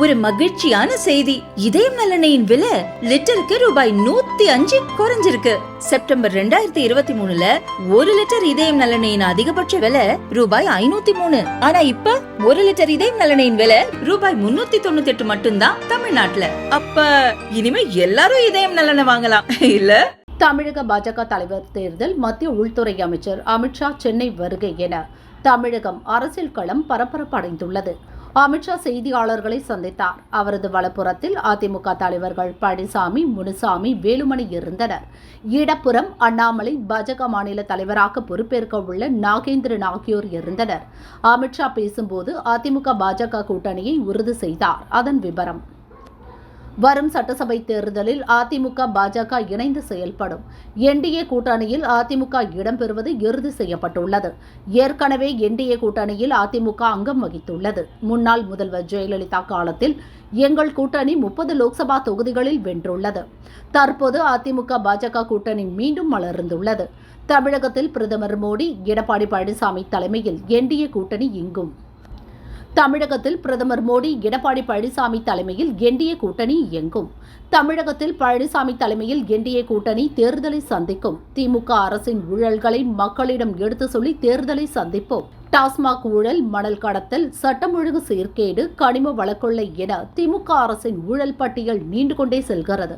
ஒரு மகிழ்ச்சியான செய்தி. இதயம் நல்லெண்ணெயின் விலை லிட்டருக்கு ரூபாய் 105 குறைஞ்சிருக்கு. செப்டம்பர் 2023ல 1 லிட்டர் இதயம் நல்லெண்ணெயின் அதிகபட்ச விலை ரூபாய் 503. ஆனா இப்ப 1 லிட்டர் இதயம் நல்லெண்ணெயின் விலை ரூபாய் 398 மட்டும்தான் தமிழ்நாட்டுல. அப்ப இனிமே எல்லாரும் இதயம் நல்லெண்ணெய் வாங்கலாம் இல்ல? தமிழக பாஜக தலைவர் தேர்தல், மத்திய உள்துறை அமைச்சர் அமித்ஷா சென்னை வருகை என தமிழகம் அரசியல் களம் பரபரப்படைந்துள்ளது. அமித்ஷா செய்தியாளர்களை சந்தித்தார். அவரது வலப்புறத்தில் அதிமுக தலைவர்கள் பழனிசாமி, முனுசாமி, வேலுமணி இருந்தனர். இடப்புறம் அண்ணாமலை, பாஜக மாநில தலைவராக பொறுப்பேற்க உள்ள நாகேந்திரன் ஆகியோர் இருந்தனர். அமித்ஷா பேசும்போது அதிமுக பாஜக கூட்டணியை உறுதி செய்தார். அதன் விவரம்: வரும் சட்டசபை தேர்தலில் அதிமுக பாஜக இணைந்து செயல்படும். என்டிஏ கூட்டணியில் அதிமுக இடம்பெறுவது இறுதி செய்யப்பட்டுள்ளது. ஏற்கனவே என்டிஏ கூட்டணியில் அதிமுக அங்கம் வகித்துள்ளது. முன்னாள் முதல்வர் ஜெயலலிதா காலத்தில் எங்கள் கூட்டணி 30 லோக்சபா தொகுதிகளில் வென்றுள்ளது. தற்போது அதிமுக பாஜக கூட்டணி மீண்டும் மலர்ந்துள்ளது. தமிழகத்தில் பிரதமர் மோடி, எடப்பாடி பழனிசாமி தலைமையில் என்டிஏ கூட்டணி இயங்கும். தமிழகத்தில் பிரதமர் மோடி, எடப்பாடி பழனிசாமி தலைமையில் என்டிஏ கூட்டணி இயங்கும். தமிழகத்தில் பழனிசாமி தலைமையில் என்டிஏ கூட்டணி தேர்தலை சந்திக்கும். திமுக அரசின் ஊழல்களை மக்களிடம் எடுத்து சொல்லி தேர்தலை சந்திப்போம். டாஸ்மாக் ஊழல், மணல் கடத்தல், சட்டம் ஒழுங்கு சீர்கேடு, கனிம வளக்கொள்ளை என திமுக அரசின் ஊழல் பட்டியல் நீண்டு கொண்டே செல்கிறது.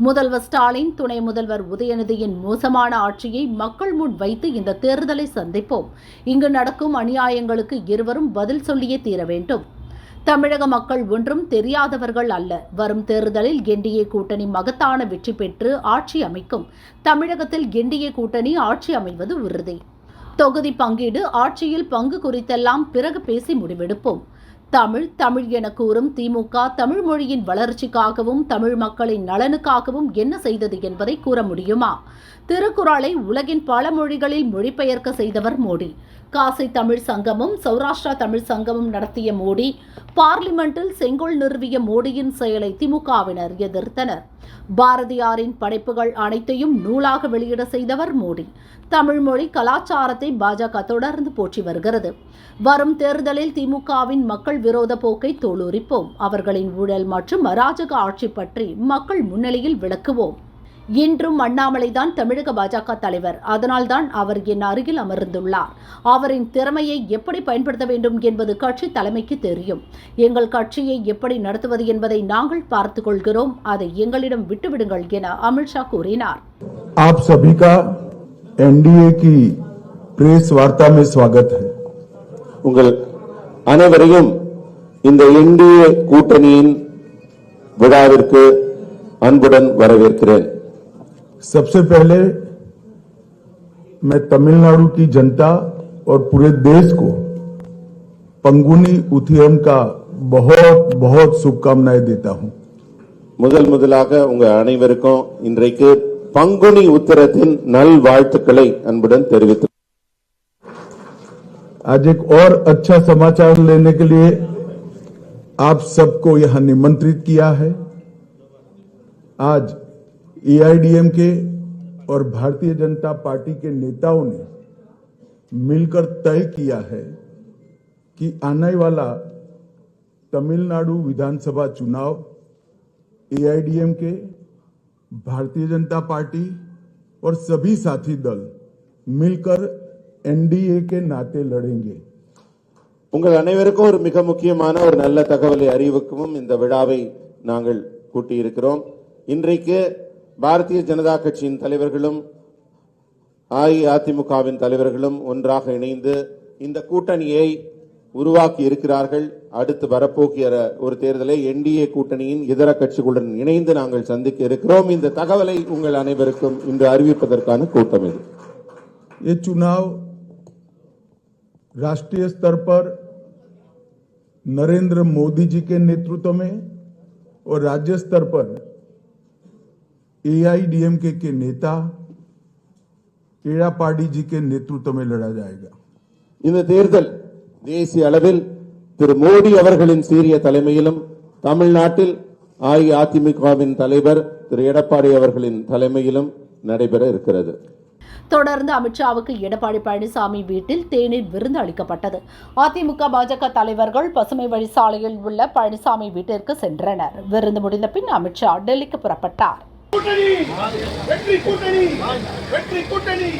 முதல்வர் ஸ்டாலின், துணை முதல்வர் உதயநிதியின் மோசமான ஆட்சியை மக்கள் முன் வைத்து இந்த தேர்தலை சந்திப்போம். இங்கு நடக்கும் அநியாயங்களுக்கு இருவரும் பதில் சொல்லியே தீர வேண்டும். தமிழக மக்கள் ஒன்றும் தெரியாதவர்கள் அல்ல. வரும் தேர்தலில் என்டிஏ கூட்டணி மகத்தான வெற்றி பெற்று ஆட்சி அமைக்கும். தமிழகத்தில் என்டிஏ கூட்டணி ஆட்சி அமைவது உறுதி. தொகுதி பங்கீடு, ஆட்சியில் பங்கு குறித்தெல்லாம் பிறகு பேசி முடிவெடுப்போம். தமிழ் என கூறும் திமுக தமிழ் மொழியின் வளர்ச்சிக்காகவும் தமிழ் மக்களின் நலனுக்காகவும் என்ன செய்தது என்பதை கூற முடியுமா? திருக்குறளை உலகின் பல மொழிகளில் மொழிபெயர்க்க செய்தவர் மோடி. காசி தமிழ் சங்கமும் சௌராஷ்டிரா தமிழ் சங்கமும் நடத்திய மோடி, பார்லிமெண்டில் செங்கோல் நிறுவிய மோடியின் செயலை திமுகவினர் எதிர்த்தனர். பாரதியாரின் படைப்புகள் அனைத்தையும் நூலாக வெளியிட செய்தவர் மோடி. தமிழ் மொழி கலாச்சாரத்தை பாஜக தொடர்ந்து போற்றி வருகிறது. வரும் தேர்தலில் திமுகவின் மக்கள் விரோத போக்கை தோலுரிப்போம். அவர்களின் ஊழல் மற்றும் அராஜக ஆட்சி பற்றி மக்கள் முன்னிலையில் விளக்குவோம். இன்றும் அண்ணாமலைதான் தமிழக பாஜக தலைவர். அதனால்தான் அவர் என் அருகில் அமர்ந்துள்ளார். அவரின் திறமையை எப்படி பயன்படுத்த வேண்டும் என்பது கட்சி தலைமைக்கு தெரியும். எங்கள் கட்சியை எப்படி நடத்துவது என்பதை நாங்கள் பார்த்துக் கொள்கிறோம். அதை எங்களிடம் விட்டுவிடுங்கள் என அமித்ஷா கூறினார். आप सभी का एनडीए की प्रेस वार्ता में स्वागत है. உங்கள் அனைவரையும் இந்த என்டிஏ கூட்டணியின் விழாவிற்கு அன்புடன் வரவேற்கிறேன். सबसे पहले मैं तमिलनाडु की जनता और पूरे देश को पंगुनी उथियम का बहुत बहुत शुभकामनाएं देता हूं. முதலாக உங்க அனைவருக்கும் இன்றைக்கு பங்குனி உத்திரத்தின் நல்வாழ்த்துக்களை அன்புடன் தெரிவித்து आज एक और अच्छा समाचार लेने के लिए आप सबको यहां निमंत्रित किया है. आज एआईडीएमके और भारतीय जनता पार्टी के नेताओं ने मिलकर तय किया है कि आने वाला तमिलनाडु विधानसभा चुनाव एआईडीएमके, भारतीय जनता पार्टी और सभी साथी दल मिलकर एनडीए के नाते लड़ेंगे. உங்கள் அனைவருக்கும் ஒரு மிக முக்கியமான ஒரு நல்ல தகவலை அறிவிக்கவும் இந்த விழாவை நாங்கள் கூட்டியிருக்கிறோம். இன்றைக்கு பாரதிய ஜனதா கட்சியின் தலைவர்களும் அஇஅதிமுகவின் தலைவர்களும் ஒன்றாக இணைந்து இந்த கூட்டணியை உருவாக்கி இருக்கிறார்கள். அடுத்து வரப்போகிற ஒரு தேர்தலை என்டிஏ கூட்டணியின் இதர கட்சிகளுடன் இணைந்து நாங்கள் சந்திக்க இருக்கிறோம். இந்த தகவலை உங்கள் அனைவருக்கும் இன்று அறிவிப்பதற்கான கூட்டம் இது. ये चुनाव राष्ट्रीय स्तर पर नरेंद्र मोदी जी के नेतृत्व में और राज्य स्तर पर एआईडीएमके के नेता एड़ापाडी जी के नेतृत्व में लड़ा जाएगा. இந்த தேர்தல் தேசிய அளவில் திரு மோடி அவர்களின் சீரிய தலைமையிலும் தமிழ்நாட்டில் அஇஅதிமுகவின் தலைவர் திரு எடப்பாடி அவர்களின் தலைமையிலும் நடைபெற இருக்கிறது. தொடர்ந்து அமித்ஷாவுக்கு எடப்பாடி பழனிசாமி வீட்டில் தேநீர் விருந்து அளிக்கப்பட்டது. அதிமுக பாஜக தலைவர்கள் பசுமை வழி சாலையில் உள்ள பழனிசாமி வீட்டிற்கு சென்றனர். விருந்து முடிந்த பின் அமித்ஷா டெல்லிக்கு புறப்பட்டார். வெற்றி கூட்டணி